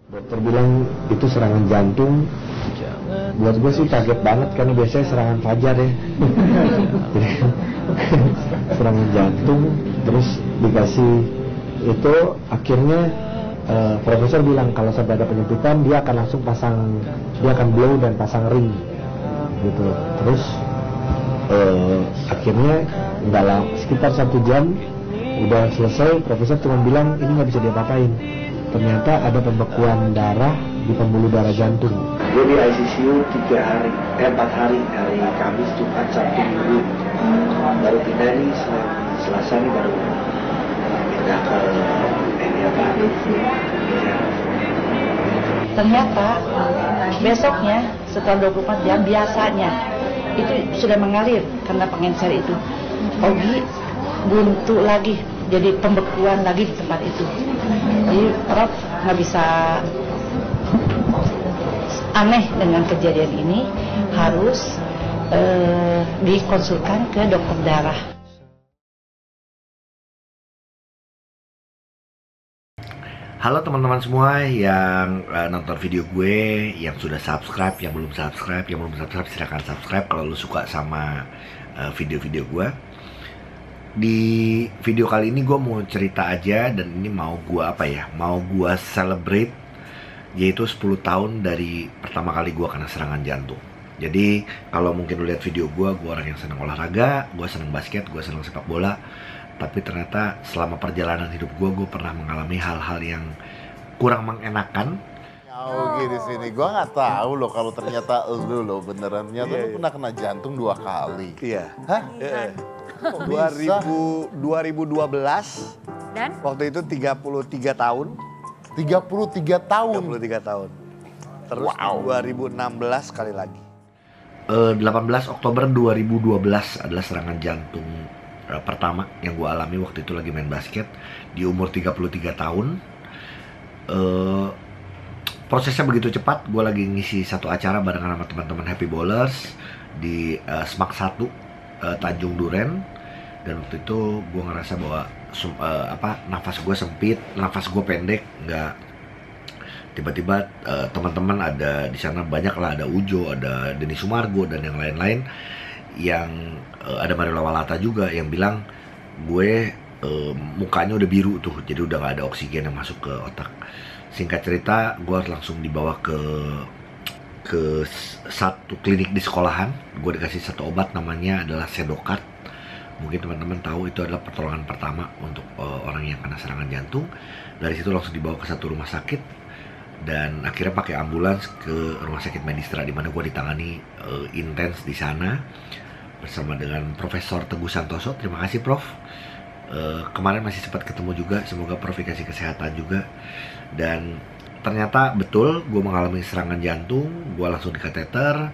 Dokter bilang itu serangan jantung. Buat gue sih kaget banget karena biasanya serangan fajar ya. Jadi serangan jantung, terus dikasih itu akhirnya profesor bilang kalau sampai ada penyempitan dia akan langsung dia akan blow dan pasang ring gitu. Terus akhirnya nggak lama, sekitar 1 jam udah selesai. Profesor cuma bilang ini nggak bisa diapa-apain. Ternyata ada pembekuan darah di pembuluh darah jantung. Gue di ICU 4 hari, hari Kamis, Jumat, Sabtu, Minggu. Baru pindah nih Selasa nih baru pindah ke Ternyata besoknya setelah 24 jam biasanya itu sudah mengalir karena pengencer itu. Ogi buntu lagi, jadi pembekuan lagi di tempat itu. Jadi Prof nggak bisa aneh dengan kejadian ini, harus dikonsulkan ke dokter darah. Halo teman-teman semua yang nonton video gue, yang sudah subscribe, yang belum subscribe, silahkan subscribe kalau lu suka sama video-video gue. Di video kali ini gue mau cerita aja, dan ini mau gue celebrate, yaitu 10 tahun dari pertama kali gue kena serangan jantung. Jadi kalau mungkin lu lihat video gue orang yang senang olahraga, gue senang basket, gue senang sepak bola. Tapi ternyata selama perjalanan hidup gue pernah mengalami hal-hal yang kurang mengenakan. Oke, di sini gue nggak tahu loh kalau ternyata lu loh beneran ternyata lu pernah kena jantung 2 kali. Iya. Hah? 2012 Dan waktu itu 33 tahun. 33 tahun. 33 tahun. Terus Wow. 2016 kali lagi. 18 Oktober 2012 adalah serangan jantung pertama yang gue alami. Waktu itu lagi main basket di umur 33 tahun. Prosesnya begitu cepat. Gue lagi ngisi satu acara barengan sama teman-teman Happy Bowlers di SMAK 1 Tanjung Duren. Dan waktu itu gue ngerasa bahwa nafas gue sempit, nafas gue pendek. Tiba-tiba teman-teman ada di sana, banyak lah, ada Ujo, ada Denny Sumargo dan yang lain-lain, yang ada Mario Lawalata juga yang bilang gue mukanya udah biru tuh, jadi udah gak ada oksigen yang masuk ke otak. Singkat cerita, gue langsung dibawa ke satu klinik di sekolahan. Gue dikasih satu obat, namanya adalah Sedokart. Mungkin teman-teman tahu itu adalah pertolongan pertama untuk orang yang kena serangan jantung. Dari situ langsung dibawa ke satu rumah sakit, dan akhirnya pakai ambulans ke rumah sakit Medistra, di mana gue ditangani intens di sana bersama dengan Profesor Teguh Santoso. Terima kasih Prof. Kemarin masih sempat ketemu juga, semoga Prof dikasih kesehatan juga. Dan ternyata betul gue mengalami serangan jantung, gue langsung di kateter,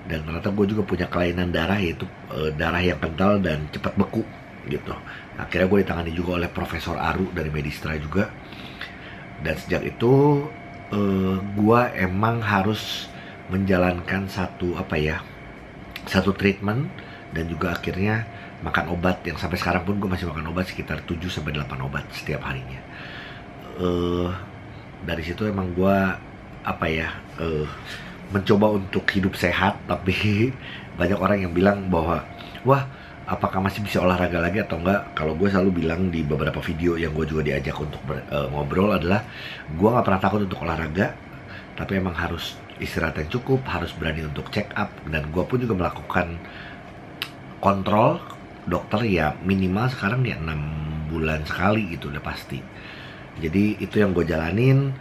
dan ternyata gue juga punya kelainan darah, yaitu darah yang kental dan cepat beku gitu. Akhirnya gue ditangani juga oleh Profesor Aru dari Medistra juga. Dan sejak itu gue emang harus menjalankan satu treatment, dan juga akhirnya makan obat yang sampai sekarang pun gue masih makan obat sekitar 7-8 obat setiap harinya. Dari situ emang gue mencoba untuk hidup sehat, tapi banyak orang yang bilang bahwa wah, apakah masih bisa olahraga lagi atau enggak. Kalau gue selalu bilang di beberapa video yang gue juga diajak untuk ngobrol adalah gue gak pernah takut untuk olahraga, tapi emang harus istirahat yang cukup, harus berani untuk check up. Dan gue pun juga melakukan kontrol dokter ya minimal sekarang ya 6 bulan sekali gitu udah pasti. Jadi itu yang gue jalanin.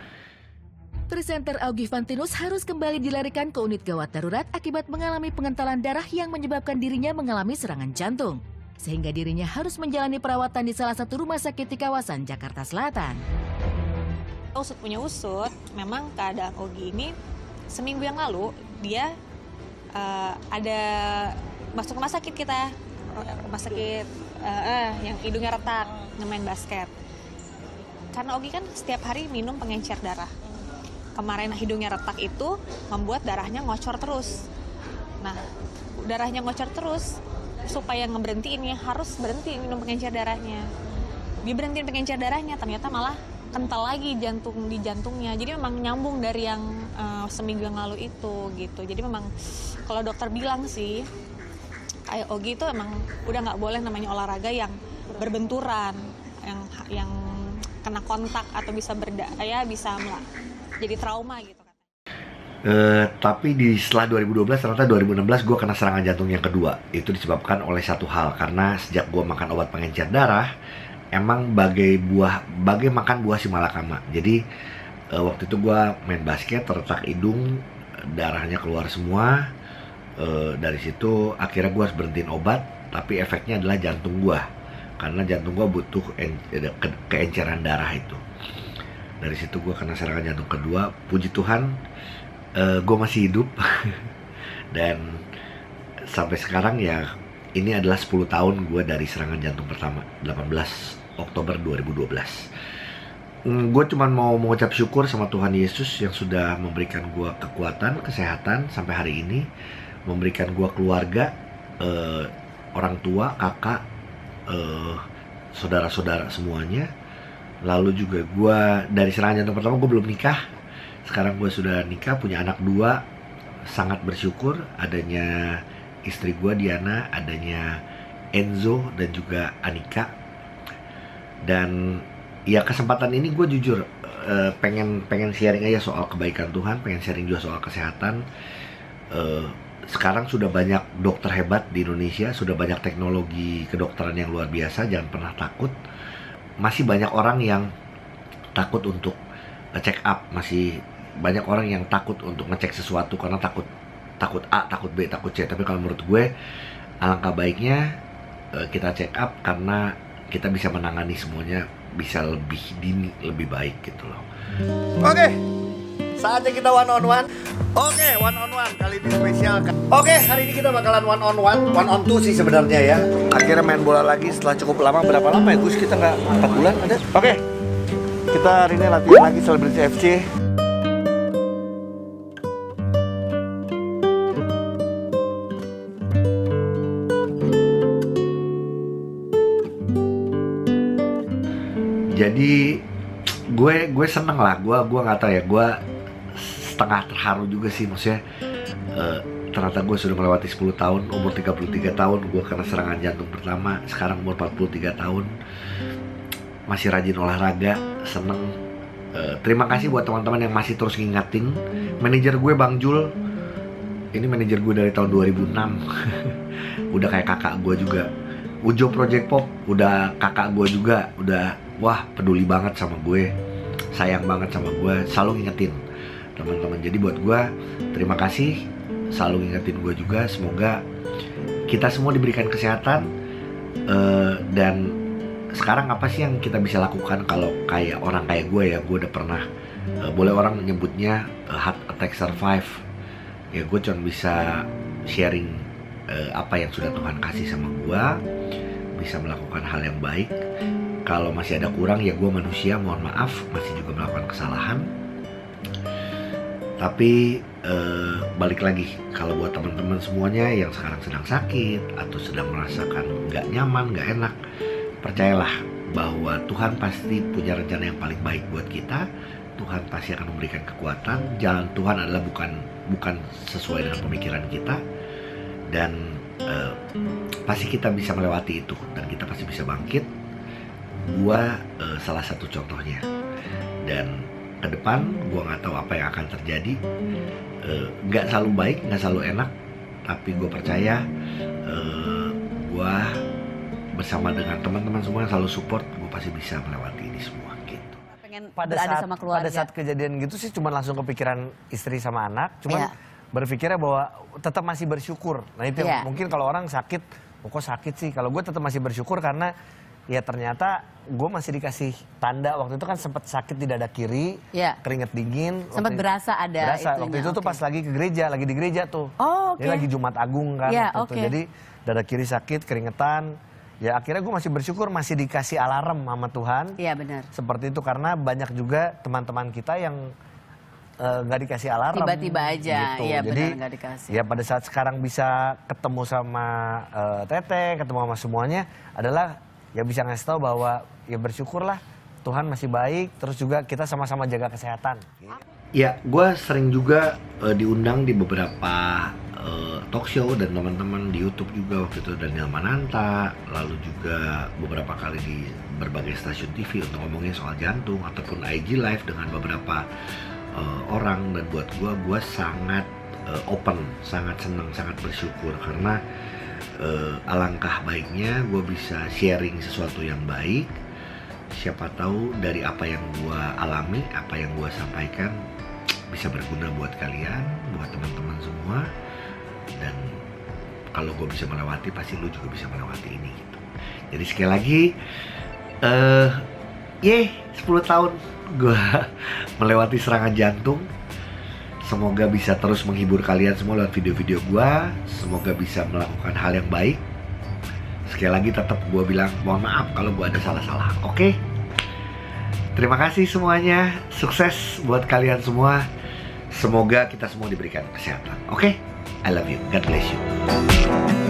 Presenter Augie Fantinus harus kembali dilarikan ke unit gawat darurat akibat mengalami pengentalan darah yang menyebabkan dirinya mengalami serangan jantung. sehingga dirinya harus menjalani perawatan di salah satu rumah sakit di kawasan Jakarta Selatan. Usut punya usut, memang keadaan Ogi ini seminggu yang lalu dia ada masuk rumah sakit kita, rumah sakit yang hidungnya retak, main basket. Karena Ogi kan setiap hari minum pengencer darah. Kemarin hidungnya retak itu membuat darahnya ngocor terus. Nah, darahnya ngocor terus, supaya ngeberhentiin harus berhenti minum pengencer darahnya. Dia berhentiin pengencer darahnya, ternyata malah kental lagi di jantungnya. Jadi memang nyambung dari yang seminggu yang lalu itu gitu. Jadi memang kalau dokter bilang sih, kayak Ogi itu emang udah nggak boleh namanya olahraga yang berbenturan, yang kena kontak atau bisa bisa jadi trauma gitu. Tapi setelah 2012 ternyata 2016 gue kena serangan jantung yang kedua. Itu disebabkan oleh satu hal, karena sejak gue makan obat pengencer darah emang bagai makan buah si malakama. Jadi waktu itu gue main basket, terletak hidung, darahnya keluar semua. Dari situ akhirnya gue harus berhentiin obat, tapi efeknya adalah jantung gue, karena jantung gue butuh keenceran darah itu. Dari situ gue kena serangan jantung kedua. Puji Tuhan gue masih hidup dan sampai sekarang ya ini adalah 10 tahun gue dari serangan jantung pertama, 18 Oktober 2012. Gue cuma mau mengucap syukur sama Tuhan Yesus yang sudah memberikan gue kekuatan, kesehatan sampai hari ini, memberikan gue keluarga, orang tua, kakak, saudara-saudara semuanya. Lalu juga gue dari serangan jantung pertama gue belum nikah. Sekarang gue sudah nikah, punya anak 2. Sangat bersyukur adanya istri gue Diana, adanya Enzo dan juga Anika. Dan ya kesempatan ini gue jujur pengen sharing aja soal kebaikan Tuhan, pengen sharing juga soal kesehatan. Sekarang sudah banyak dokter hebat di Indonesia, sudah banyak teknologi kedokteran yang luar biasa. Jangan pernah takut. Masih banyak orang yang takut untuk check up, masih banyak orang yang takut untuk ngecek sesuatu karena takut A, takut B, takut C. Tapi kalau menurut gue alangkah baiknya kita check up, karena kita bisa menangani semuanya bisa lebih dini, lebih baik gitu loh. Oke, saatnya kita one on one. Oke, one on one kali ini spesial. Oke, hari ini kita bakalan one on two sih sebenarnya ya. Akhirnya main bola lagi setelah cukup lama. Berapa lama ya Gus? Kita nggak 4 bulan ada. Oke, kita hari ini latihan lagi Selebriti FC. Jadi gue seneng lah, gue nggak tahu ya, gue setengah terharu juga sih, maksudnya ternyata gue sudah melewati 10 tahun, umur 33 tahun gue kena serangan jantung pertama, sekarang umur 43 tahun masih rajin olahraga, seneng. Terima kasih buat teman-teman yang masih terus ngingatin. Manajer gue Bang Jul, ini manajer gue dari tahun 2006 udah kayak kakak gue juga. Ujo Project Pop udah kakak gue juga, udah wah peduli banget sama gue, sayang banget sama gue, selalu ngingetin teman-teman. Jadi buat gue terima kasih, selalu ngingetin gue juga. Semoga kita semua diberikan kesehatan, dan sekarang apa sih yang kita bisa lakukan kalau kayak orang kayak gue ya. Gue udah pernah, boleh orang menyebutnya heart attack survive ya. Gue cuma bisa sharing apa yang sudah Tuhan kasih sama gue, bisa melakukan hal yang baik. Kalau masih ada kurang ya gue manusia, mohon maaf, masih juga melakukan kesalahan. Tapi balik lagi, kalau buat teman-teman semuanya yang sekarang sedang sakit atau sedang merasakan nggak nyaman, nggak enak, percayalah bahwa Tuhan pasti punya rencana yang paling baik buat kita. Tuhan pasti akan memberikan kekuatan. Jalan Tuhan adalah bukan sesuai dengan pemikiran kita, dan pasti kita bisa melewati itu, dan kita pasti bisa bangkit. Gua salah satu contohnya, dan ke depan gua nggak tahu apa yang akan terjadi. Nggak selalu baik, nggak selalu enak, tapi gua percaya gua bersama dengan teman-teman semua yang selalu support, gua pasti bisa melewati ini semua gitu. Pengen berada sama keluarga. Pada saat kejadian gitu sih cuma langsung kepikiran istri sama anak, cuman berpikirnya bahwa tetap masih bersyukur. Nah itu mungkin kalau orang sakit kok sakit sih. Kalau gue tetap masih bersyukur karena ya ternyata gue masih dikasih tanda. Waktu itu kan sempat sakit di dada kiri, keringet dingin. Sempat berasa ada berasa. Waktu itu tuh pas lagi ke gereja, lagi di gereja tuh. Oh, Ini lagi Jumat Agung kan. Oke. Jadi dada kiri sakit, keringetan. Ya akhirnya gue masih bersyukur masih dikasih alarm sama Tuhan. Iya benar. Seperti itu karena banyak juga teman-teman kita yang nggak dikasih alarm. Tiba-tiba aja, gitu. iya Jadi benar nggak dikasih. ya pada saat sekarang bisa ketemu sama Teteh, ketemu sama semuanya adalah ya bisa ngasih tahu bahwa ya bersyukurlah Tuhan masih baik. Terus juga kita sama-sama jaga kesehatan. Ya, gue sering juga diundang di beberapa talk show dan teman-teman di YouTube juga waktu itu Daniel Mananta, lalu juga beberapa kali di berbagai stasiun TV untuk ngomongin soal jantung ataupun IG Live dengan beberapa orang. Dan buat gue sangat open, sangat senang, sangat bersyukur karena alangkah baiknya gue bisa sharing sesuatu yang baik. Siapa tahu dari apa yang gue alami, apa yang gue sampaikan bisa berguna buat kalian, buat teman-teman semua. Dan kalau gue bisa melewati, pasti lu juga bisa melewati ini gitu. Jadi sekali lagi 10 tahun gue melewati serangan jantung. Semoga bisa terus menghibur kalian semua lewat video-video gue. Semoga bisa melakukan hal yang baik. Sekali lagi tetap gue bilang mohon maaf kalau gue ada salah-salah. Oke? Terima kasih semuanya. Sukses buat kalian semua. Semoga kita semua diberikan kesehatan. Oke? I love you. God bless you.